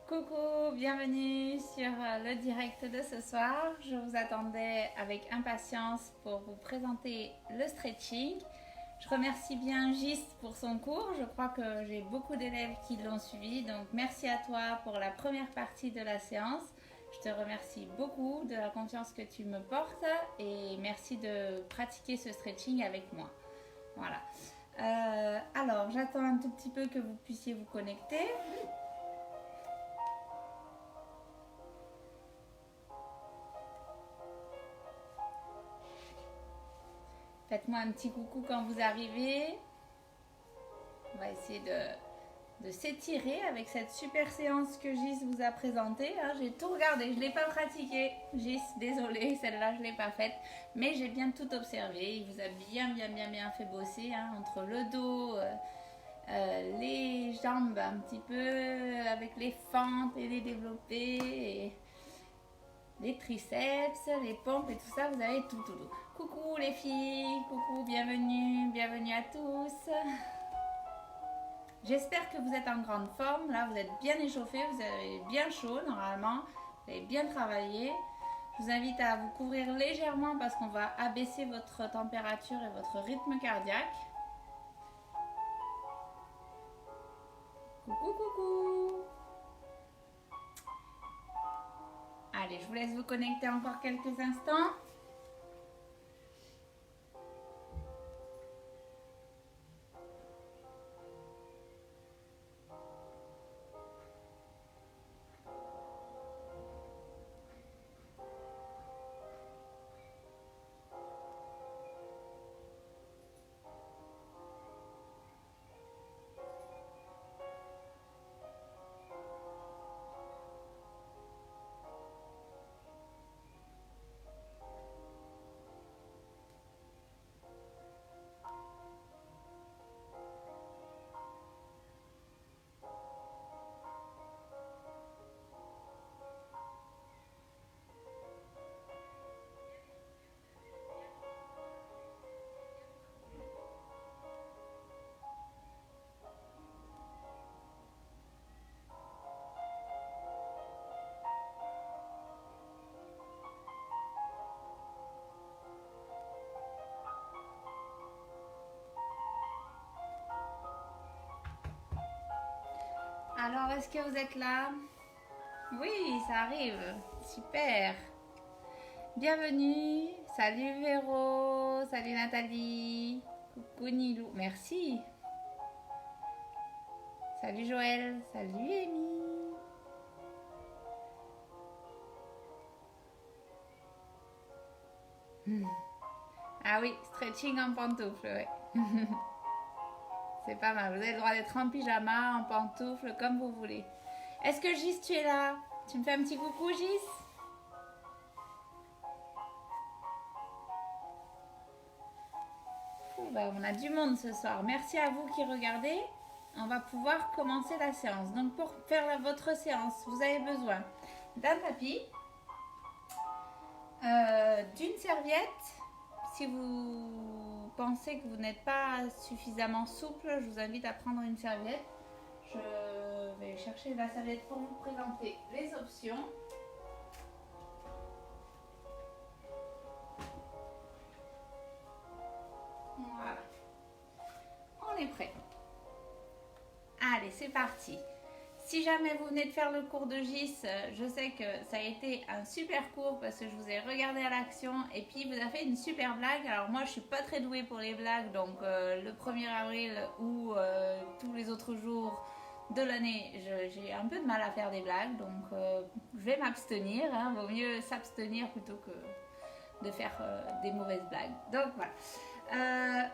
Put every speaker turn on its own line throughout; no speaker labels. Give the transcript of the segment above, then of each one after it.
Coucou, bienvenue sur le direct de ce soir. Je vous attendais avec impatience pour vous présenter le stretching. Je remercie bien Gis pour son cours. Je crois que j'ai beaucoup d'élèves qui l'ont suivi. Donc merci à toi pour la première partie de la séance. Je te remercie beaucoup de la confiance que tu me portes et merci de pratiquer ce stretching avec moi. Voilà. Alors, j'attends un tout petit peu que vous puissiez vous connecter. Faites-moi un petit coucou quand vous arrivez. On va essayer de s'étirer avec cette super séance que Gis vous a présentée. J'ai tout regardé, je ne l'ai pas pratiqué. Gis, désolée, celle-là je ne l'ai pas faite. Mais j'ai bien tout observé. Il vous a bien fait bosser entre le dos, les jambes un petit peu, avec les fentes et les développés. Et les triceps, les pompes et tout ça, vous avez tout. Coucou les filles, coucou, bienvenue à tous. J'espère que vous êtes en grande forme, là vous êtes bien échauffés, vous avez bien chaud normalement, vous avez bien travaillé. Je vous invite à vous couvrir légèrement parce qu'on va abaisser votre température et votre rythme cardiaque. Coucou. Allez, je vous laisse vous connecter encore quelques instants. Alors, est-ce que vous êtes là? Oui, ça arrive. Super. Bienvenue. Salut Véro. Salut Nathalie. Coucou Nilou. Merci. Salut Joël. Salut Amy. Ah oui, stretching en pantoufle, ouais. C'est pas mal. Vous avez le droit d'être en pyjama, en pantoufle, comme vous voulez. Est-ce que Gis, tu es là? Tu me fais un petit coucou, Gis? On a du monde ce soir. Merci à vous qui regardez. On va pouvoir commencer la séance. Donc pour faire votre séance, vous avez besoin d'un tapis, d'une serviette. Si vous pensez que vous n'êtes pas suffisamment souple, je vous invite à prendre une serviette. Je vais chercher la serviette pour vous présenter les options. Voilà. On est prêt. Allez, c'est parti. Si jamais vous venez de faire le cours de Gis, je sais que ça a été un super cours parce que je vous ai regardé à l'action et puis il vous a fait une super blague. Alors moi je suis pas très douée pour les blagues, donc le 1er avril ou tous les autres jours de l'année, j'ai un peu de mal à faire des blagues, donc je vais m'abstenir. Vaut mieux s'abstenir plutôt que de faire des mauvaises blagues. Donc voilà.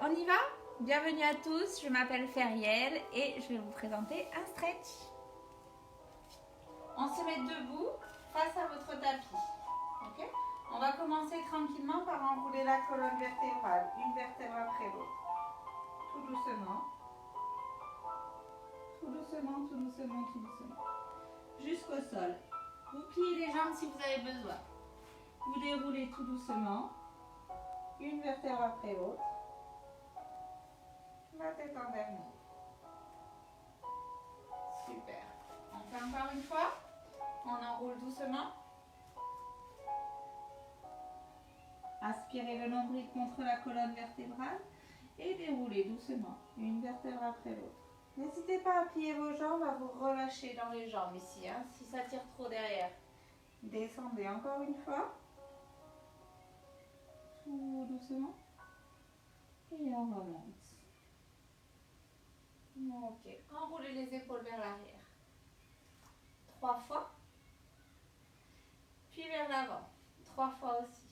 On y va? Bienvenue à tous, je m'appelle Feriel et je vais vous présenter un stretch. On se met debout face à votre tapis. Okay, on va commencer tranquillement par enrouler la colonne vertébrale, une vertèbre après l'autre. Tout doucement. Tout doucement. Jusqu'au sol. Vous pliez les jambes si vous avez besoin. Vous déroulez tout doucement. Une vertèbre après l'autre. La tête en dernier. Super. On fait encore une fois. On enroule doucement. Aspirez le nombril contre la colonne vertébrale et déroulez doucement, une vertèbre après l'autre. N'hésitez pas à plier vos jambes, à vous relâcher dans les jambes ici, hein, si ça tire trop derrière. Descendez encore une fois. Tout doucement. Et on remonte. Ok, enroulez les épaules vers l'arrière. 3 fois. Puis vers l'avant. 3 fois aussi.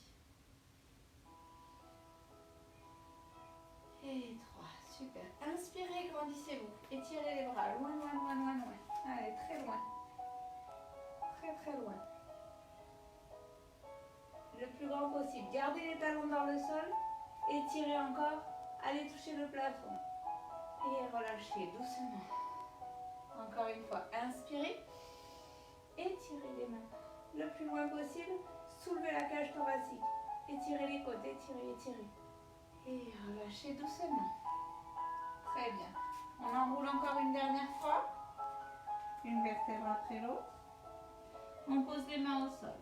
Et 3, super. Inspirez, grandissez-vous. Étirez les bras, loin, loin, loin, loin, loin. Allez, très loin. Très, très loin. Le plus grand possible. Gardez les talons dans le sol. Étirez encore. Allez toucher le plafond. Et relâchez doucement. Encore une fois, inspirez. Étirez les mains le plus loin possible. Soulevez la cage thoracique. Étirez les côtes, étirez, étirez. Et relâchez doucement. Très bien. On enroule encore une dernière fois. Une vertèbre après l'autre. On pose les mains au sol.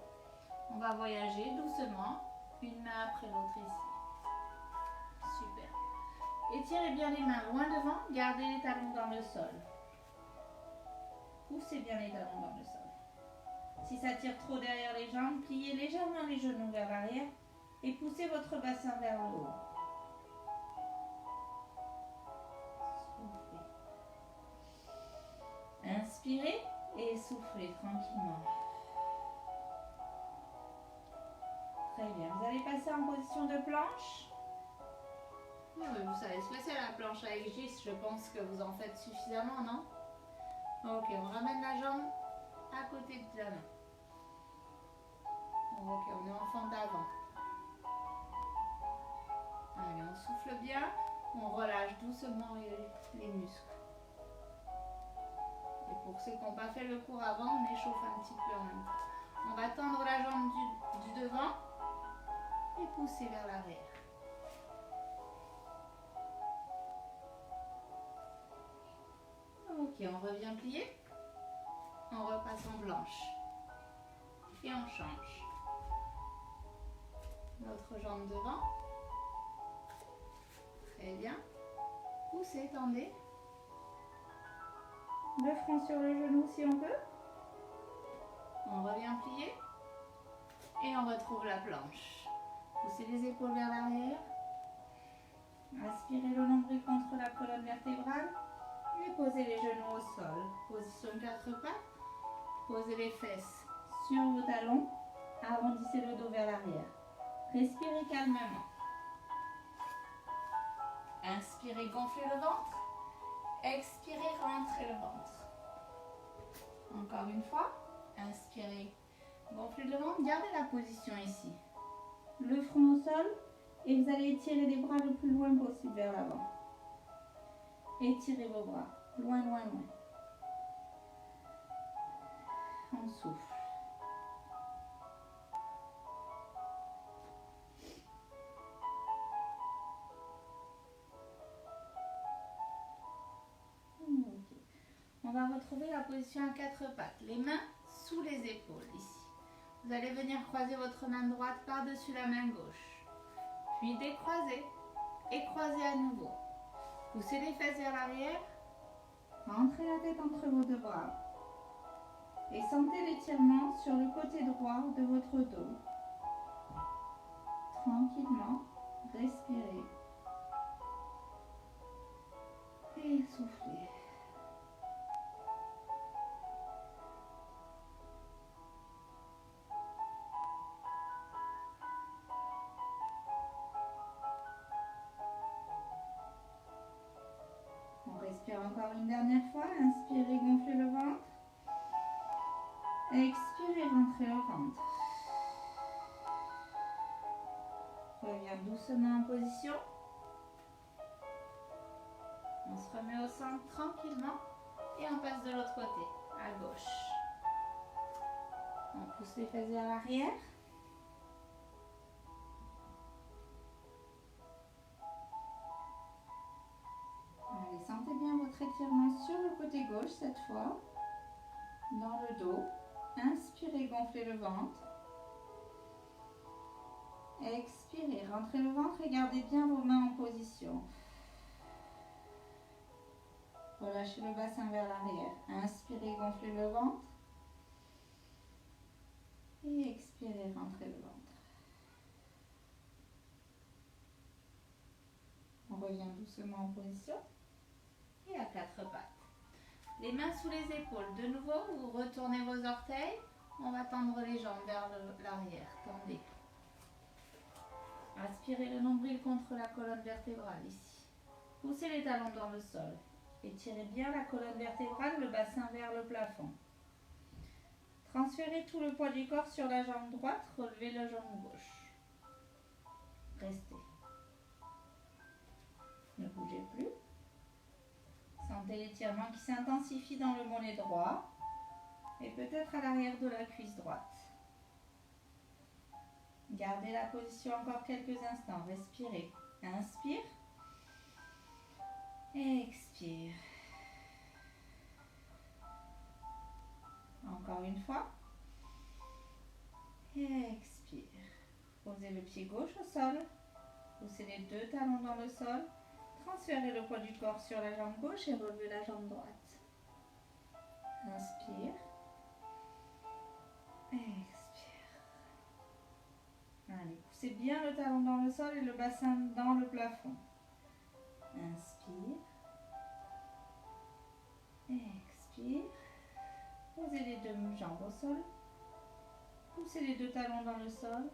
On va voyager doucement, une main après l'autre ici. Super. Étirez bien les mains loin devant, gardez les talons dans le sol. Poussez bien les talons dans le sol. Si ça tire trop derrière les jambes, pliez légèrement les genoux vers l'arrière et poussez votre bassin vers le haut. Soufflez. Inspirez et soufflez tranquillement. Très bien. Vous allez passer en position de planche. Oui, vous savez ce que c'est la planche avec gis. Je pense que vous en faites suffisamment, non? Ok, on ramène la jambe à côté de la main. Ok, on est en fente d'avant. Allez, on souffle bien. On relâche doucement les muscles. Et pour ceux qui n'ont pas fait le cours avant, on échauffe un petit peu en même temps. On va tendre la jambe du devant et pousser vers l'arrière. Ok, on revient plier. On repasse en blanche. Et on change. L'autre jambe devant. Très bien. Poussez, tendez. Le front sur le genou si on peut. On revient plier. Et on retrouve la planche. Poussez les épaules vers l'arrière. Aspirez le nombril contre la colonne vertébrale. Et posez les genoux au sol. Position 4 pattes. Posez les fesses sur vos talons. Arrondissez le dos vers l'arrière. Respirez calmement. Inspirez, gonflez le ventre. Expirez, rentrez le ventre. Encore une fois. Inspirez, gonflez le ventre. Gardez la position ici. Le front au sol. Et vous allez étirer les bras le plus loin possible vers l'avant. Étirez vos bras. Loin, loin, loin. On souffle. Okay. On va retrouver la position à 4 pattes. Les mains sous les épaules ici. Vous allez venir croiser votre main droite par-dessus la main gauche. Puis décroiser et croiser à nouveau. Poussez les fesses vers l'arrière. Rentrez la tête entre vos deux bras. Et sentez l'étirement sur le côté droit de votre dos. Tranquillement, respirez. Et soufflez. On respire encore une dernière fois. Inspirez, gonflez le ventre. Expirez, rentrez le ventre. Reviens doucement en position. On se remet au centre tranquillement et on passe de l'autre côté, à gauche. On pousse les fesses vers l'arrière. Allez, sentez bien votre étirement sur le côté gauche cette fois, dans le dos. Inspirez, gonflez le ventre. Expirez, rentrez le ventre et gardez bien vos mains en position. Relâchez le bassin vers l'arrière. Inspirez, gonflez le ventre. Et expirez, rentrez le ventre. On revient doucement en position. Et à quatre pattes. Les mains sous les épaules. De nouveau, vous retournez vos orteils. On va tendre les jambes vers l'arrière. Tendez. Aspirez le nombril contre la colonne vertébrale ici. Poussez les talons dans le sol. Étirez bien la colonne vertébrale, le bassin vers le plafond. Transférez tout le poids du corps sur la jambe droite, relevez la jambe gauche. Restez. Ne bougez plus. Sentez l'étirement qui s'intensifie dans le mollet droit et peut-être à l'arrière de la cuisse droite. Gardez la position encore quelques instants. Respirez. Inspire. Expire. Encore une fois. Expire. Posez le pied gauche au sol. Poussez les deux talons dans le sol. Transférez le poids du corps sur la jambe gauche et relevez la jambe droite. Inspire. Expire. Allez, poussez bien le talon dans le sol et le bassin dans le plafond. Inspire. Expire. Posez les deux jambes au sol. Poussez les deux talons dans le sol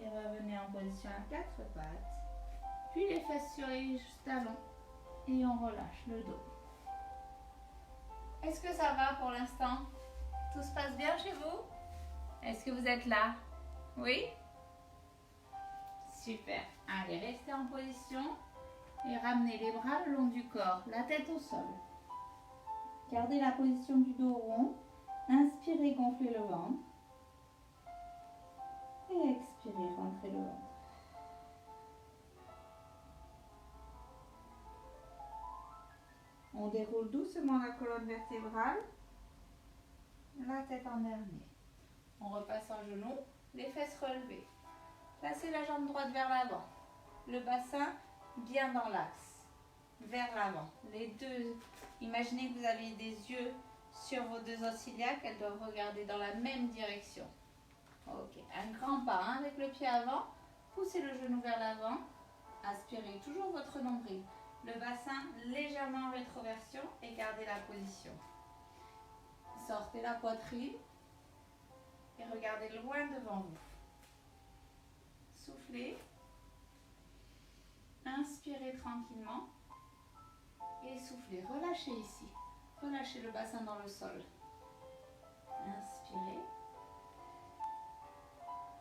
et revenez en position à quatre pattes. Puis les fesses sur les talons et on relâche le dos. Est-ce que ça va pour l'instant? Tout se passe bien chez vous? Est-ce que vous êtes là? Oui? Super. Allez, restez en position et ramenez les bras le long du corps, la tête au sol. Gardez la position du dos rond. Inspirez, gonflez le ventre. Et expirez, rentrez le ventre. On déroule doucement la colonne vertébrale, la tête en dernier. On repasse en genoux, les fesses relevées. Placez la jambe droite vers l'avant, le bassin bien dans l'axe, vers l'avant. Les deux, imaginez que vous avez des yeux sur vos deux os iliaques, elles doivent regarder dans la même direction. Ok, un grand pas hein, avec le pied avant, poussez le genou vers l'avant, aspirez toujours votre nombril. Le bassin légèrement en rétroversion et gardez la position. Sortez la poitrine et regardez loin devant vous. Soufflez. Inspirez tranquillement et soufflez. Relâchez ici. Relâchez le bassin dans le sol. Inspirez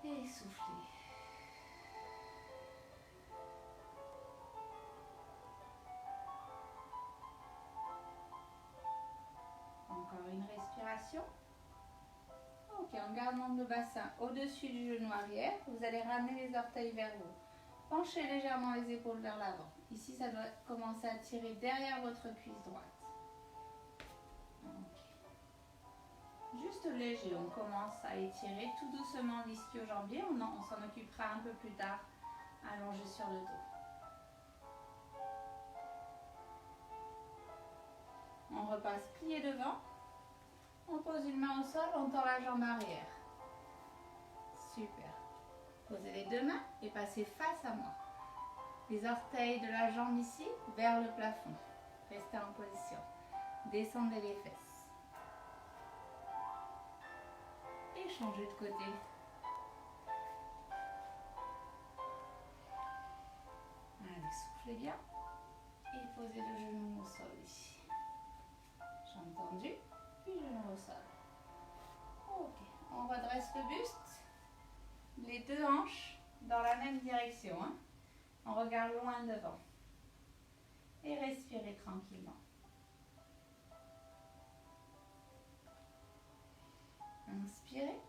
et soufflez. Encore une respiration. Ok, en gardant le bassin au-dessus du genou arrière, vous allez ramener les orteils vers vous. Penchez légèrement les épaules vers l'avant. Ici, ça doit commencer à tirer derrière votre cuisse droite. Okay. Juste léger, on commence à étirer tout doucement l'ischio-jambier. On s'en occupera un peu plus tard, allongé sur le dos. On repasse plié devant. On pose une main au sol, on tend la jambe arrière. Super. Posez les deux mains et passez face à moi. Les orteils de la jambe ici vers le plafond. Restez en position. Descendez les fesses. Et changez de côté. Allez, soufflez bien. Et posez le genou au sol ici. Jambe tendue. Puis genou au sol. Ok, on redresse le buste, les deux hanches dans la même direction. Hein. On regarde loin devant. Et respirez tranquillement. Inspirez,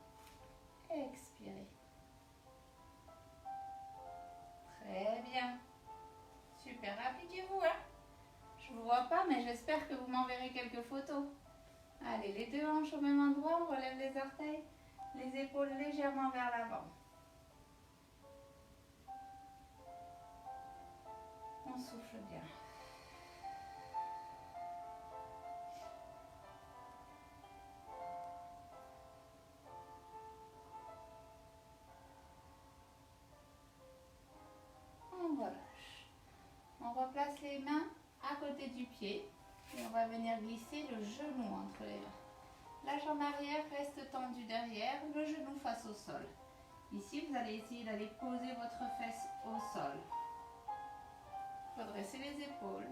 expirez. Très bien. Super, appliquez-vous. Hein. Je ne vous vois pas, mais j'espère que vous m'enverrez quelques photos. Allez, les deux hanches au même endroit, on relève les orteils, les épaules légèrement vers l'avant. On souffle bien. On relâche. On replace les mains à côté du pied et on va venir glisser le genou entre les mains. La jambe arrière reste tendue derrière, le genou face au sol. Ici, vous allez essayer d'aller poser votre fesse au sol. Redressez les épaules.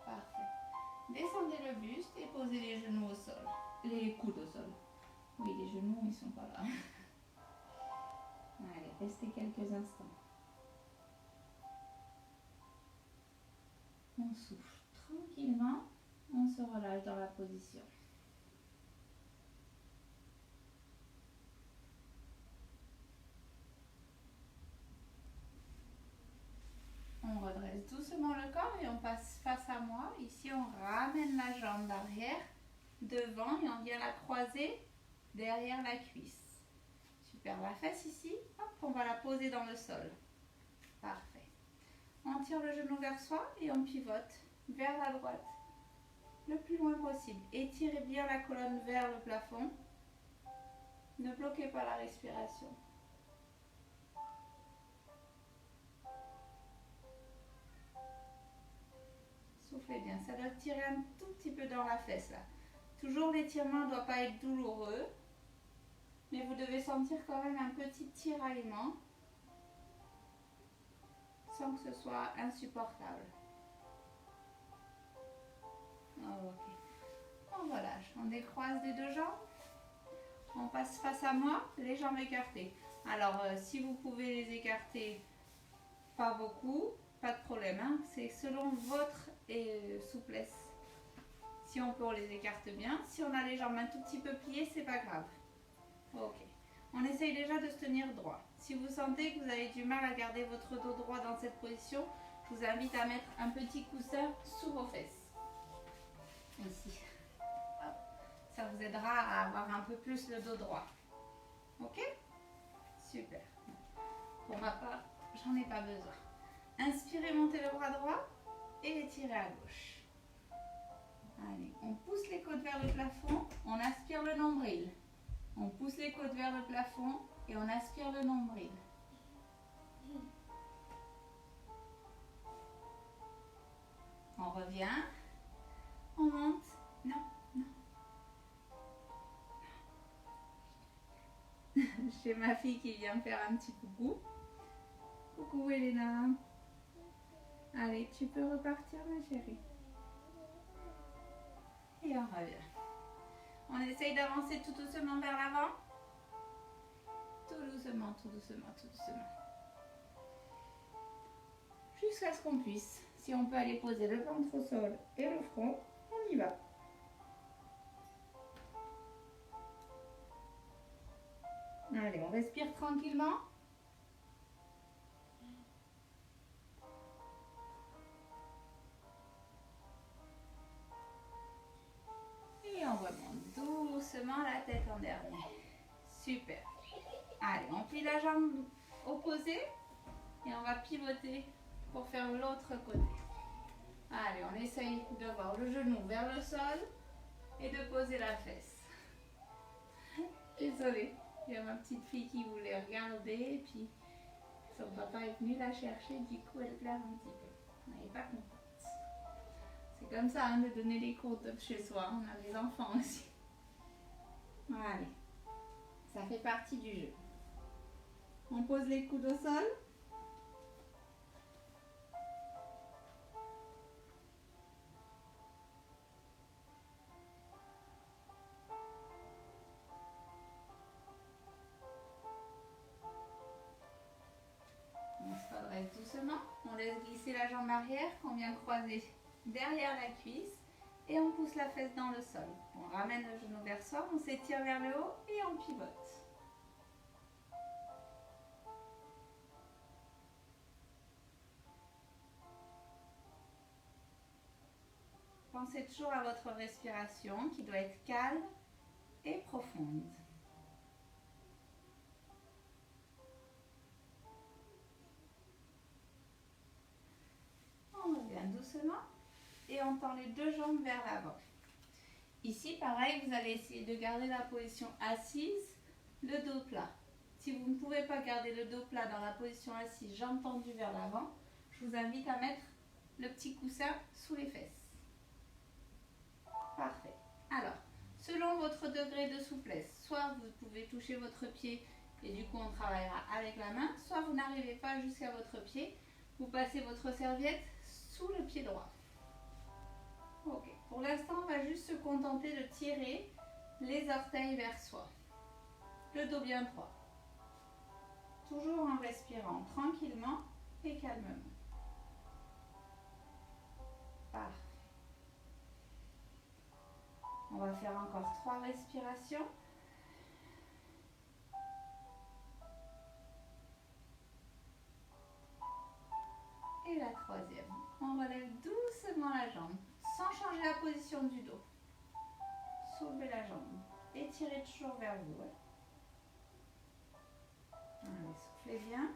Parfait. Descendez le buste et posez les genoux au sol. Les coudes au sol. Oui, les genoux, ils sont pas là. Allez, restez quelques instants. On souffle tranquillement. On se relâche dans la position. On redresse doucement le corps et on passe face à moi. Ici, on ramène la jambe d'arrière devant et on vient la croiser derrière la cuisse. Super, la fesse ici, hop, on va la poser dans le sol. Parfait. On tire le genou vers soi et on pivote vers la droite le plus loin possible. Étirez bien la colonne vers le plafond. Ne bloquez pas la respiration. Soufflez bien, ça doit tirer un tout petit peu dans la fesse là. Toujours l'étirement ne doit pas être douloureux, mais vous devez sentir quand même un petit tiraillement sans que ce soit insupportable. Ok. On relâche, on décroise les deux jambes, on passe face à moi, les jambes écartées. Alors si vous pouvez les écarter pas beaucoup, pas de problème, hein. C'est selon votre souplesse. Si on peut, on les écarte bien. Si on a les jambes un tout petit peu pliées, c'est pas grave. Ok. On essaye déjà de se tenir droit. Si vous sentez que vous avez du mal à garder votre dos droit dans cette position, je vous invite à mettre un petit coussin sous vos fesses. Ici. Hop. Ça vous aidera à avoir un peu plus le dos droit. Ok? Super. Pour ma part, j'en ai pas besoin. Inspirez, montez le bras droit et étirez à gauche. Allez, on pousse les côtes vers le plafond, on aspire le nombril. On pousse les côtes vers le plafond et on aspire le nombril. On revient, on monte. Non, non. J'ai ma fille qui vient me faire un petit coucou. Coucou Elena. Allez, tu peux repartir ma chérie. Et on revient. On essaye d'avancer tout doucement vers l'avant. Tout doucement, tout doucement, tout doucement. Jusqu'à ce qu'on puisse. Si on peut aller poser le ventre au sol et le front, on y va. Allez, on respire tranquillement. Et on remonte doucement la tête en dernier. Super. Allez, on plie la jambe opposée et on va pivoter pour faire l'autre côté. Allez, on essaye de voir le genou vers le sol et de poser la fesse. Désolée, il y a ma petite fille qui voulait regarder et puis son papa est venu la chercher, du coup elle pleure un petit peu. Elle n'est pas contente. C'est comme ça hein, de donner les cours chez soi, on a des enfants aussi. Allez, ça fait partie du jeu. On pose les coudes au sol. On se redresse doucement. On laisse glisser la jambe arrière qu'on vient croiser derrière la cuisse et on pousse la fesse dans le sol. On ramène le genou vers soi, on s'étire vers le haut et on pivote. pensez toujours à votre respiration qui doit être calme et profonde. On revient doucement et on tend les deux jambes vers l'avant. Ici, pareil, vous allez essayer de garder la position assise, le dos plat. Si vous ne pouvez pas garder le dos plat dans la position assise, jambes tendues vers l'avant, je vous invite à mettre le petit coussin sous les fesses. Parfait. Alors, selon votre degré de souplesse, soit vous pouvez toucher votre pied et du coup on travaillera avec la main, soit vous n'arrivez pas jusqu'à votre pied, vous passez votre serviette sous le pied droit. Ok, pour l'instant on va juste se contenter de tirer les orteils vers soi, le dos bien droit, toujours en respirant tranquillement et calmement. Parfait. On va faire encore 3 respirations. Et la troisième. On relève doucement la jambe, sans changer la position du dos. Soulevez la jambe. Étirez toujours vers vous. Allez, soufflez bien.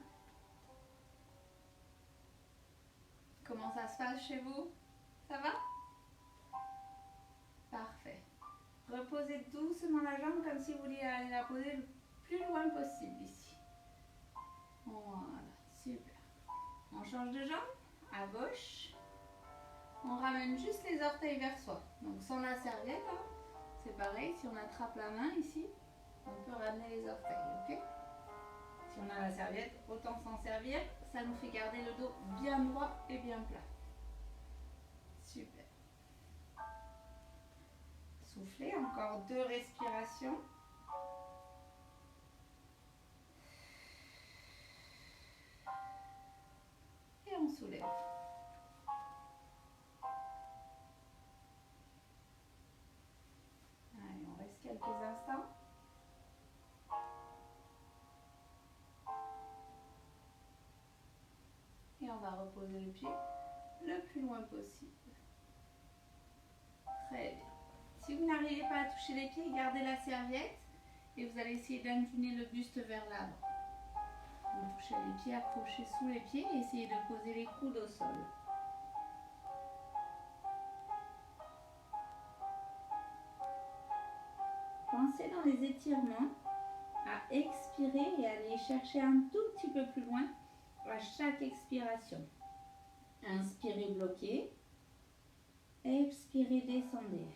Comment ça se passe chez vous? Ça va? Parfait. Reposez doucement la jambe comme si vous vouliez aller la poser le plus loin possible ici. Voilà, super. On change de jambe, à gauche. On ramène juste les orteils vers soi. Donc sans la serviette, hein. C'est pareil, si on attrape la main ici, on peut ramener les orteils, ok? Si on a la serviette, autant s'en servir. Ça nous fait garder le dos bien droit et bien plat. Super. Soufflez, encore 2 respirations. Et on soulève. Allez, on reste quelques instants. Et on va reposer le pied le plus loin possible. Très bien. Si vous n'arrivez pas à toucher les pieds, gardez la serviette et vous allez essayer d'incliner le buste vers l'avant. Vous touchez les pieds, accrochez sous les pieds et essayez de poser les coudes au sol. Pensez dans les étirements à expirer et aller chercher un tout petit peu plus loin à chaque expiration. Inspirez, bloquez. Expirez, descendez.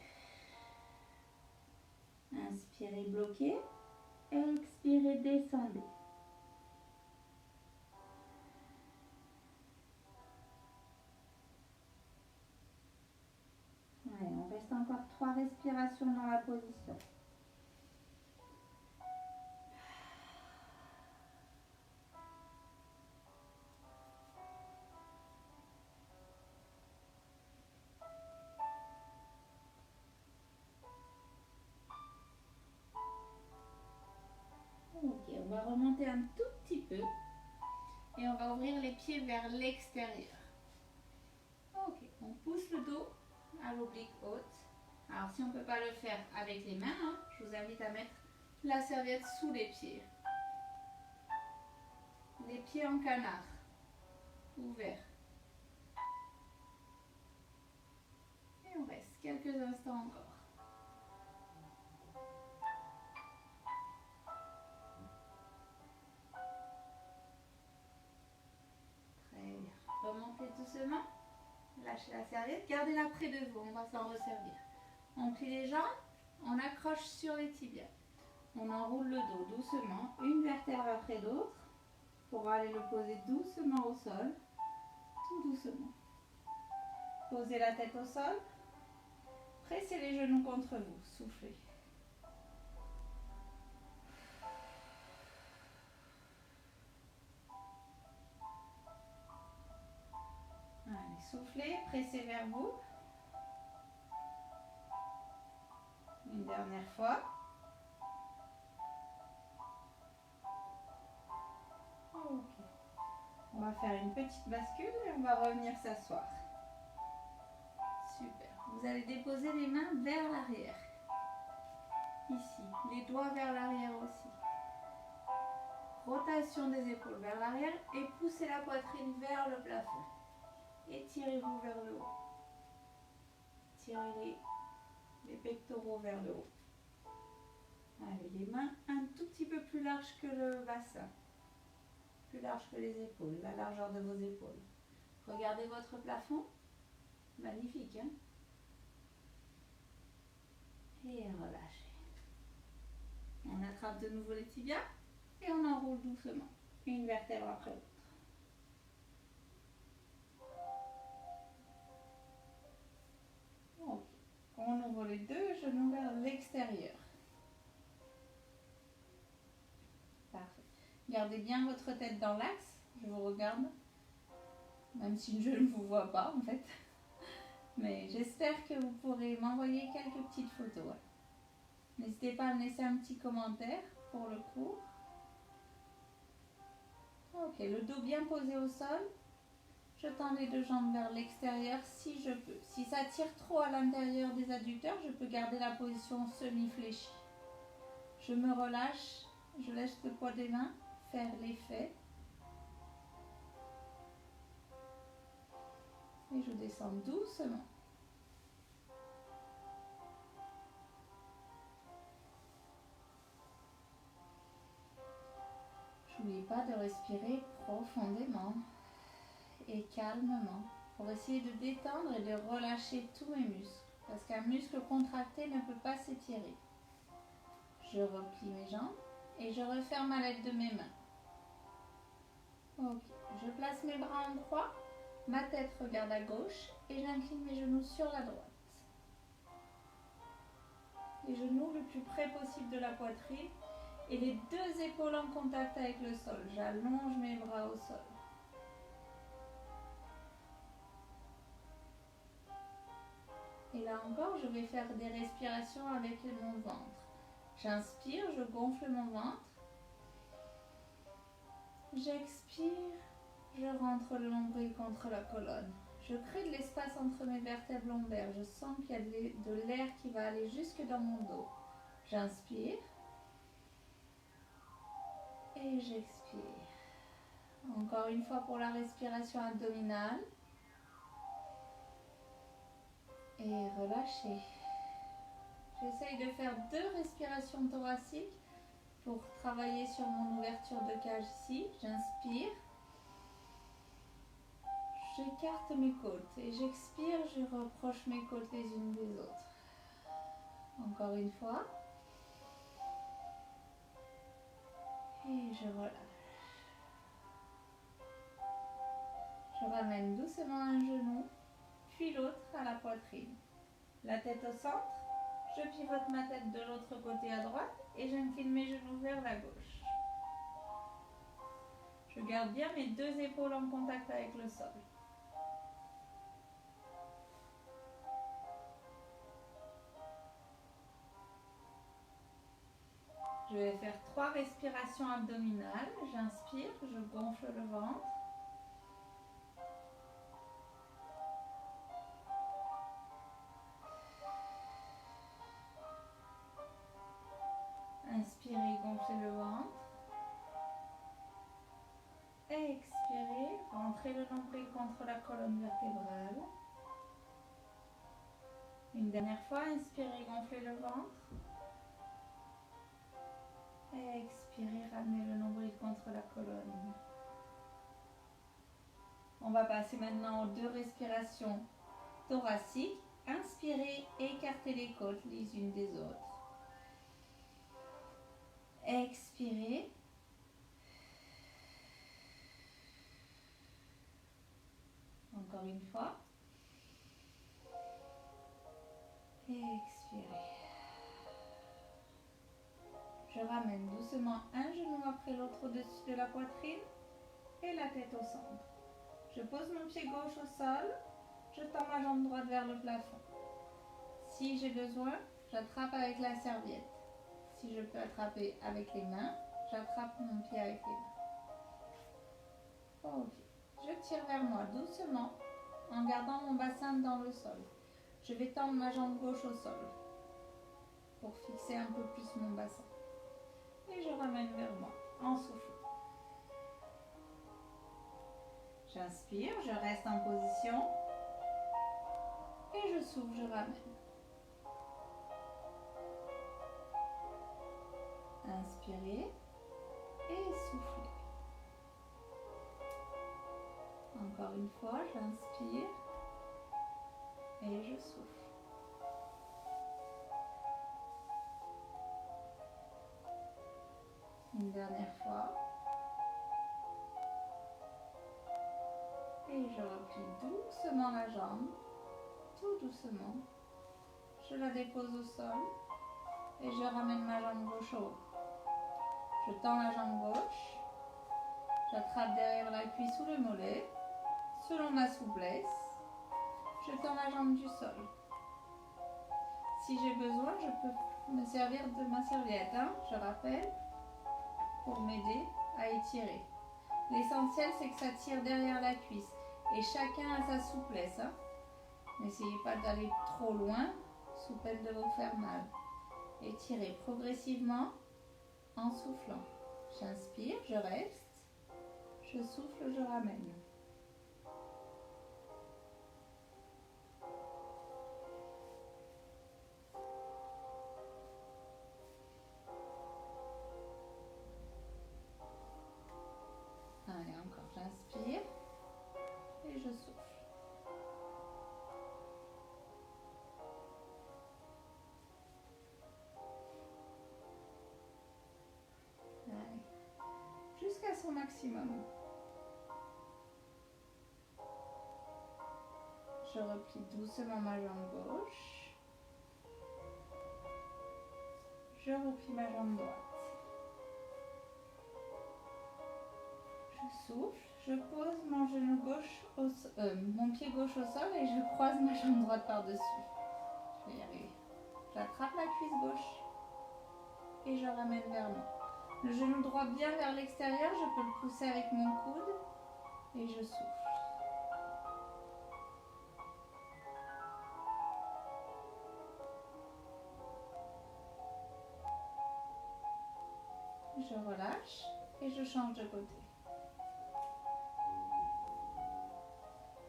Inspirez, bloquez. Expirez, descendez. Allez, on reste encore 3 respirations dans la position. Ok, on va remonter un tout petit peu et on va ouvrir les pieds vers l'extérieur. Ok, on pousse le dos à l'oblique haute. Alors si on ne peut pas le faire avec les mains, hein, je vous invite à mettre la serviette sous les pieds. Les pieds en canard, ouverts. Et on reste quelques instants encore. Très bien. Remontez doucement. Lâchez la serviette. Gardez-la près de vous. On va s'en resservir. On plie les jambes. On accroche sur les tibias. On enroule le dos doucement, une vertèbre après l'autre, pour aller le poser doucement au sol. Tout doucement. Posez la tête au sol. Pressez les genoux contre vous. Soufflez. Allez, soufflez, pressez vers vous. Une dernière fois. Ok. On va faire une petite bascule et on va revenir s'asseoir. Super. Vous allez déposer les mains vers l'arrière. Ici, les doigts vers l'arrière aussi. Rotation des épaules vers l'arrière et poussez la poitrine vers le plafond. Étirez-vous vers le haut. Tirez les pectoraux vers le haut. Allez, les mains un tout petit peu plus larges que le bassin. Plus larges que les épaules, la largeur de vos épaules. Regardez votre plafond. Magnifique, hein? Et relâchez. On attrape de nouveau les tibias et on enroule doucement. Une vertèbre après l'autre. Ok. On ouvre les deux genoux vers l'extérieur. Parfait. Gardez bien votre tête dans l'axe. Je vous regarde. Même si je ne vous vois pas en fait. Mais j'espère que vous pourrez m'envoyer quelques petites photos. N'hésitez pas à me laisser un petit commentaire pour le cours. Ok, le dos bien posé au sol. Je tends les deux jambes vers l'extérieur si je peux. Si ça tire trop à l'intérieur des adducteurs, je peux garder la position semi-fléchie. Je me relâche, je laisse le poids des mains faire l'effet. Et je descends doucement. N'oubliez pas de respirer profondément et calmement pour essayer de détendre et de relâcher tous mes muscles. Parce qu'un muscle contracté ne peut pas s'étirer. Je replie mes jambes et je referme à l'aide de mes mains. Ok, je place mes bras en croix, ma tête regarde à gauche et j'incline mes genoux sur la droite. Les genoux le plus près possible de la poitrine et les deux épaules en contact avec le sol. J'allonge mes bras au sol. Et là encore, je vais faire des respirations avec mon ventre. J'inspire, je gonfle mon ventre. J'expire, je rentre le nombril contre la colonne. Je crée de l'espace entre mes vertèbres lombaires. Je sens qu'il y a de l'air qui va aller jusque dans mon dos. J'inspire et j'expire. Encore une fois pour la respiration abdominale. Et relâchez. J'essaye de faire 2 respirations thoraciques pour travailler sur mon ouverture de cage ici. J'inspire. J'écarte mes côtes et j'expire, je reproche mes côtes les unes des autres. Encore une fois. Et je relâche. Je ramène doucement un genou, puis l'autre à la poitrine. La tête au centre. Je pivote ma tête de l'autre côté à droite et j'incline mes genoux vers la gauche. Je garde bien mes deux épaules en contact avec le sol. Je vais faire 3 respirations abdominales. J'inspire, je gonfle le ventre. Inspirez, gonflez le ventre. Expirez, rentrez le nombril contre la colonne vertébrale. Une dernière fois, inspirez, gonflez le ventre. Expirez, ramenez le nombril contre la colonne. On va passer maintenant aux 2 respirations thoraciques. Inspirez, écartez les côtes les unes des autres. Expirez. Encore une fois. Expirez. Je ramène doucement un genou après l'autre au-dessus de la poitrine et la tête au centre. Je pose mon pied gauche au sol. Je tends ma jambe droite vers le plafond. Si j'ai besoin, j'attrape avec la serviette. Si je peux attraper avec les mains, j'attrape mon pied avec les mains. Ok. Je tire vers moi doucement en gardant mon bassin dans le sol. Je vais tendre ma jambe gauche au sol pour fixer un peu plus mon bassin. Et je ramène vers moi en soufflant. J'inspire, je reste en position. Et je souffle, je ramène. Inspirez et soufflez. Encore une fois, j'inspire et je souffle. Une dernière fois. Et je replie doucement la jambe, tout doucement. Je la dépose au sol et je ramène ma jambe gauche au haut. Je tends la jambe gauche, j'attrape derrière la cuisse ou le mollet, selon ma souplesse. Je tends la jambe du sol. Si j'ai besoin, je peux me servir de ma serviette, je rappelle, pour m'aider à étirer. L'essentiel, c'est que ça tire derrière la cuisse. Et chacun a sa souplesse. N'essayez pas d'aller trop loin, sous peine de vous faire mal. Étirez progressivement en soufflant. J'inspire, je reste. Je souffle, je ramène. Allez, encore, j'inspire et je souffle. Allez, jusqu'à son maximum. Je replie doucement ma jambe gauche. Je replie ma jambe droite. Je souffle, je pose mon genou gauche, mon pied gauche au sol et je croise ma jambe droite par-dessus. Je vais y arriver. J'attrape la cuisse gauche et je ramène vers moi. Le genou droit bien vers l'extérieur, je peux le pousser avec mon coude et je souffle. Je relâche et je change de côté.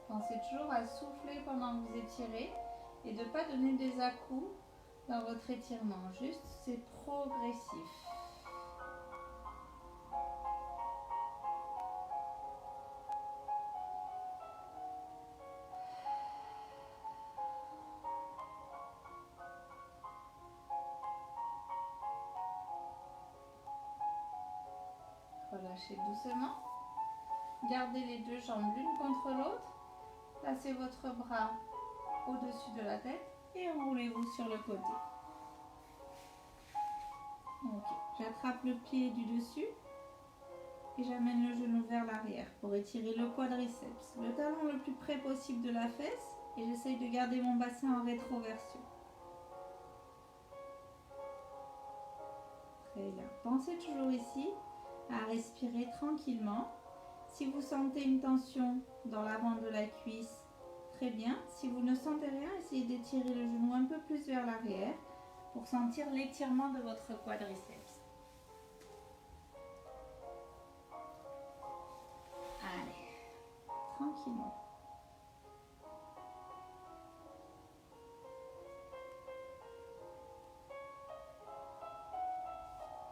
Pensez toujours à souffler pendant que vous étirez et de ne pas donner des à-coups dans votre étirement. Juste, c'est progressif. Relâchez doucement. Gardez les deux jambes l'une contre l'autre. Placez votre bras au-dessus de la tête et enroulez-vous sur le côté. Ok, j'attrape le pied du dessus et j'amène le genou vers l'arrière pour étirer le quadriceps, le talon le plus près possible de la fesse et j'essaye de garder mon bassin en rétroversion. Très bien. Pensez toujours ici à respirer tranquillement. Si vous sentez une tension dans l'avant de la cuisse, très bien. Si vous ne sentez rien, essayez d'étirer le genou un peu plus vers l'arrière pour sentir l'étirement de votre quadriceps. Allez, tranquillement.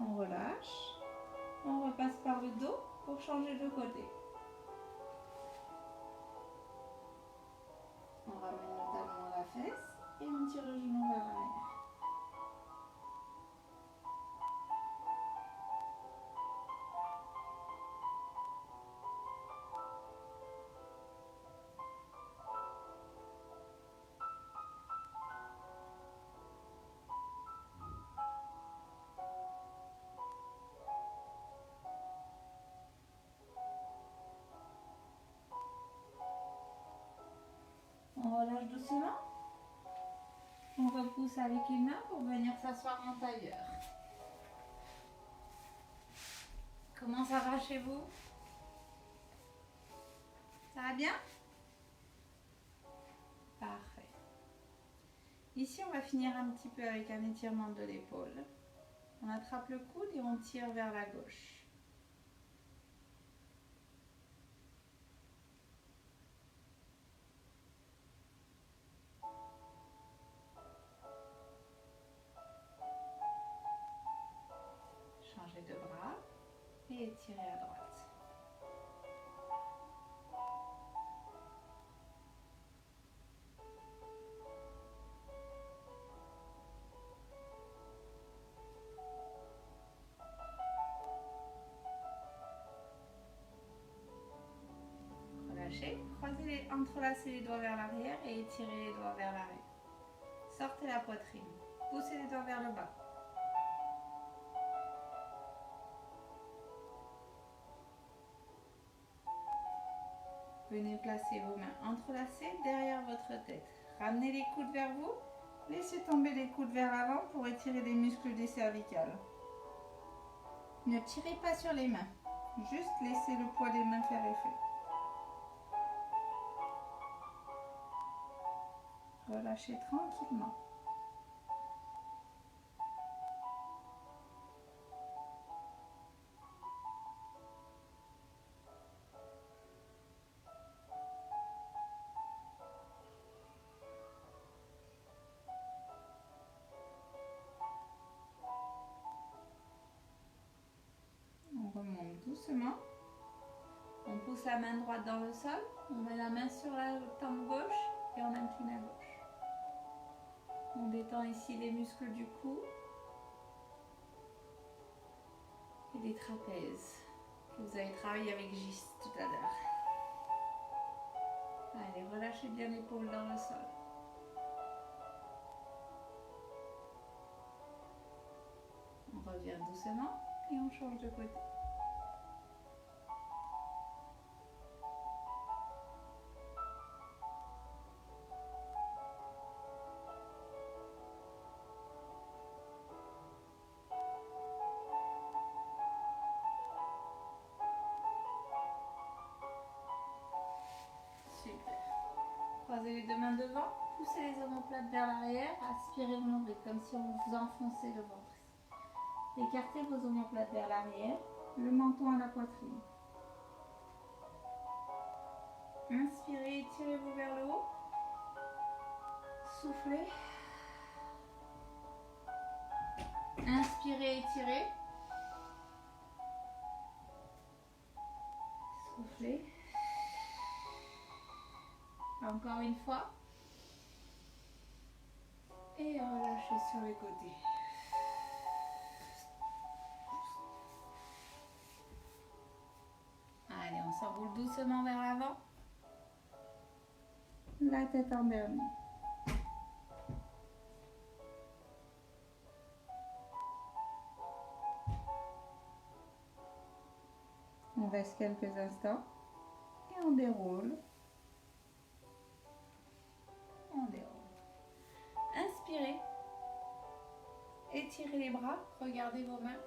On relâche. On repasse par le dos pour changer de côté. On ramène le talon à la fesse et on tire le genou vers l'arrière. On relâche doucement. On repousse avec les mains pour venir s'asseoir en tailleur. Comment ça va chez vous? Ça va bien? Parfait. Ici, on va finir un petit peu avec un étirement de l'épaule. On attrape le coude et on tire vers la gauche. Changez de bras et étirez à droite. Relâchez, entrelacez les doigts vers l'arrière et étirez les doigts vers l'arrière. Sortez la poitrine, poussez les doigts vers le bas. Venez placer vos mains entrelacées derrière votre tête. Ramenez les coudes vers vous. Laissez tomber les coudes vers l'avant pour étirer les muscles des cervicales. Ne tirez pas sur les mains. Juste laissez le poids des mains faire effet. Relâchez tranquillement. On remonte doucement. On pousse la main droite dans le sol. On met la main sur la tempe gauche et on incline à gauche. On détend ici les muscles du cou et des trapèzes que vous avez travaillé avec Gis tout à l'heure. Allez, relâchez bien l'épaule dans le sol. On revient doucement et on change de côté. Super. Croisez les deux mains devant, poussez les omoplates vers l'arrière, aspirez le nombril comme si on vous enfonçait le ventre. Écartez vos omoplates vers l'arrière, le menton à la poitrine. Inspirez, étirez-vous vers le haut. Soufflez. Inspirez, étirez. Soufflez. Encore une fois. Et relâchez sur les côtés. Allez, on s'enroule doucement vers l'avant. La tête en dernier. On reste quelques instants et on déroule. On déroule. Inspirez. Étirez les bras. Regardez vos mains.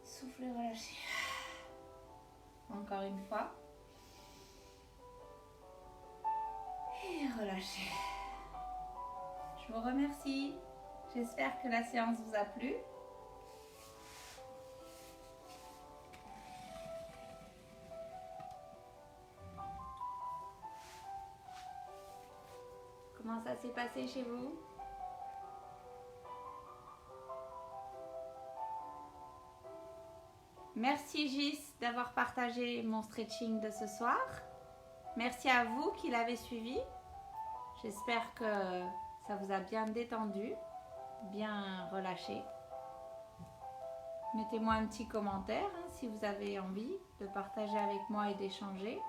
Soufflez, relâchez. Encore une fois. Et relâchez. Je vous remercie. J'espère que la séance vous a plu. Comment ça s'est passé chez vous? Merci Gis d'avoir partagé mon stretching de ce soir. Merci à vous qui l'avez suivi. J'espère que ça vous a bien détendu, bien relâché. Mettez-moi un petit commentaire si vous avez envie de partager avec moi et d'échanger.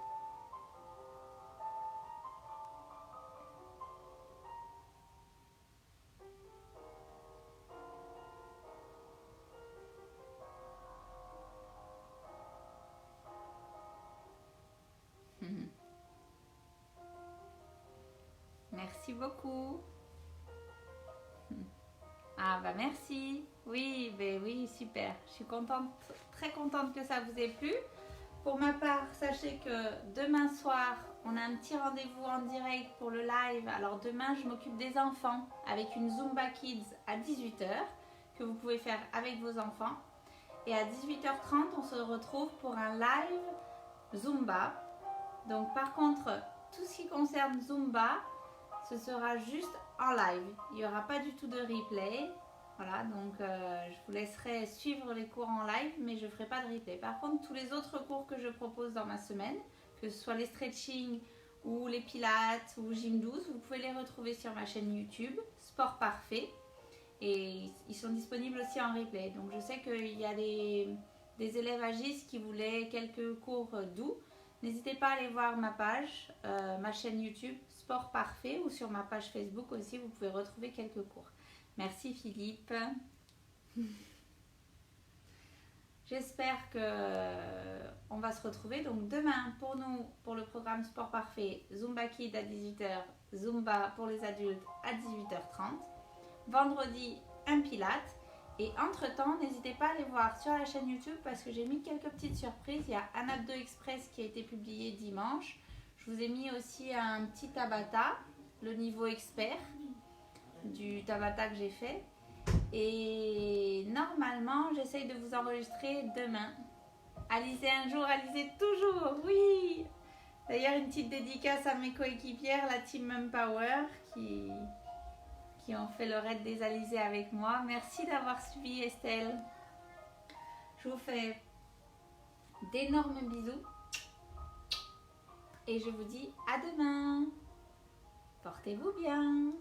Merci beaucoup. Ah bah merci. Oui, bah oui, super. Je suis contente, très contente que ça vous ait plu. Pour ma part, sachez que demain soir, on a un petit rendez-vous en direct pour le live. Alors demain, je m'occupe des enfants avec une Zumba Kids à 18 h que vous pouvez faire avec vos enfants. Et à 18 h 30, on se retrouve pour un live Zumba. Donc par contre, tout ce qui concerne Zumba, ce sera juste en live. Il n'y aura pas du tout de replay. Voilà, donc je vous laisserai suivre les cours en live, mais je ne ferai pas de replay. Par contre, tous les autres cours que je propose dans ma semaine, que ce soit les stretching ou les pilates ou gym 12, vous pouvez les retrouver sur ma chaîne YouTube, Sport Parfait. Et ils sont disponibles aussi en replay. Donc je sais qu'il y a des élèves à GIS qui voulaient quelques cours doux. N'hésitez pas à aller voir ma page, ma chaîne YouTube, Sport Parfait, ou sur ma page Facebook aussi, vous pouvez retrouver quelques cours. Merci Philippe. J'espère qu'on va se retrouver. Donc demain pour nous, pour le programme Sport Parfait, Zumba Kids à 18 h, Zumba pour les adultes à 18 h 30. Vendredi, un Pilates. Et entre-temps, n'hésitez pas à aller voir sur la chaîne YouTube parce que j'ai mis quelques petites surprises. Il y a un Abdo Express qui a été publié dimanche. Je vous ai mis aussi un petit Tabata, le niveau expert du Tabata que j'ai fait. Et normalement, j'essaye de vous enregistrer demain. Alizez un jour, Alizez toujours, oui. D'ailleurs, une petite dédicace à mes coéquipières, la Team Empower, qui ont fait le raid des Alizés avec moi. Merci d'avoir suivi Estelle. Je vous fais d'énormes bisous. Et je vous dis à demain. Portez-vous bien.